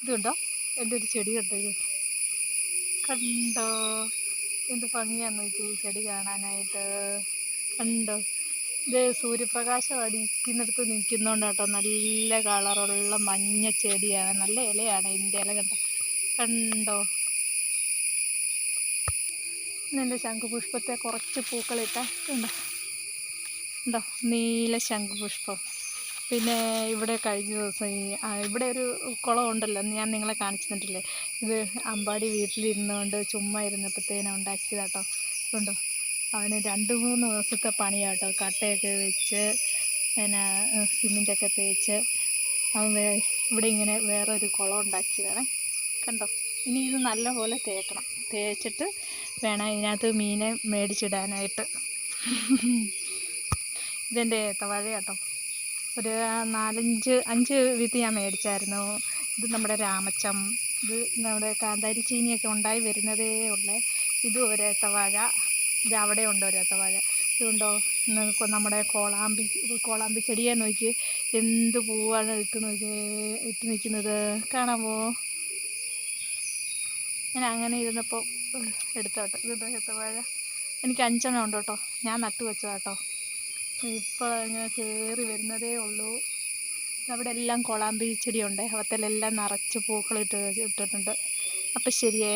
ഇതുണ്ടോ എൻ്റെ ഒരു ചെടി കണ്ടോ? ഇത് കണ്ടോ എന്ത് ഭംഗിയാന്ന് നോക്കി ഈ ചെടി കാണാനായിട്ട്. കണ്ടോ ഇത് സൂര്യപ്രകാശം അടിക്കുന്നിടത്ത് നിൽക്കുന്നതുകൊണ്ട് കേട്ടോ, നല്ല കളറുള്ള മഞ്ഞ ചെടിയാണ്, നല്ല ഇലയാണ് ഇതിൻ്റെ ഇല. കണ്ടോ കണ്ടോ എൻ്റെ ശംഖുപുഷ്പത്തെ കുറച്ച് പൂക്കളിട്ട ഉണ്ടോ ഉണ്ടോ നീല ശംഖുപുഷ്പം. പിന്നെ ഇവിടെ കഴിഞ്ഞ ദിവസം ഇവിടെ ഒരു കുളം ഉണ്ടല്ലോ, ഞാൻ നിങ്ങളെ കാണിച്ചു തന്നിട്ടില്ലേ. ഇത് അമ്പാടി വീട്ടിലിരുന്നുകൊണ്ട് ചുമ്മാ ഇരുന്നപ്പോഴത്തേനും ഉണ്ടാക്കിയതാട്ടോ. ഉണ്ടോ അവന് 2-3 ദിവസത്തെ പണിയാട്ടോ, കട്ടയൊക്കെ വെച്ച് പിന്നെ സിമെൻറ്റൊക്കെ തേച്ച് അവൻ ഇവിടെ ഇങ്ങനെ വേറൊരു കുളം ഉണ്ടാക്കിയതാണ്. കണ്ടോ ഇനി ഇത് നല്ലപോലെ തേക്കണം, തേച്ചിട്ട് വേണം ഇതിനകത്ത് മീനെ മേടിച്ചിടാനായിട്ട്. ഇതെൻ്റെ ഏത്തവാഴ കേട്ടോ, ഒരു 4-5 വിത്ത് ഞാൻ മേടിച്ചായിരുന്നു. ഇത് നമ്മുടെ രാമച്ചം, ഇത് നമ്മുടെ കാന്താരി ചീനിയൊക്കെ ഉണ്ടായി വരുന്നതേ ഉള്ളേ. ഇതും ഒരു ഏത്തവാഴ, ഇത് അവിടെ ഉണ്ട് ഒരു ഏത്തവാഴ. ഇതുണ്ടോ നമ്മുടെ കോളാമ്പി ചെടിയെ നോക്കി എന്ത് പൂവാണ് ഇട്ട് നിൽക്കുന്നത്, കാണാമോ? ഞാൻ അങ്ങനെ ഇരുന്നപ്പോൾ എടുത്തോട്ടെ. ഇതുണ്ടോ ഏത്തവാഴ, എനിക്ക് 5 ഉണ്ട് കേട്ടോ, ഞാൻ നട്ടു വെച്ചതാട്ടോ. ഇപ്പോൾ അങ്ങനെ കയറി വരുന്നതേ ഉള്ളൂ. അവിടെ എല്ലാം കോളാമ്പി ചെടിയുണ്ട്, അവത്തിലെല്ലാം നിറച്ച് പൂക്കളിട്ടിട്ടുണ്ട്. അപ്പം ശരിയേ.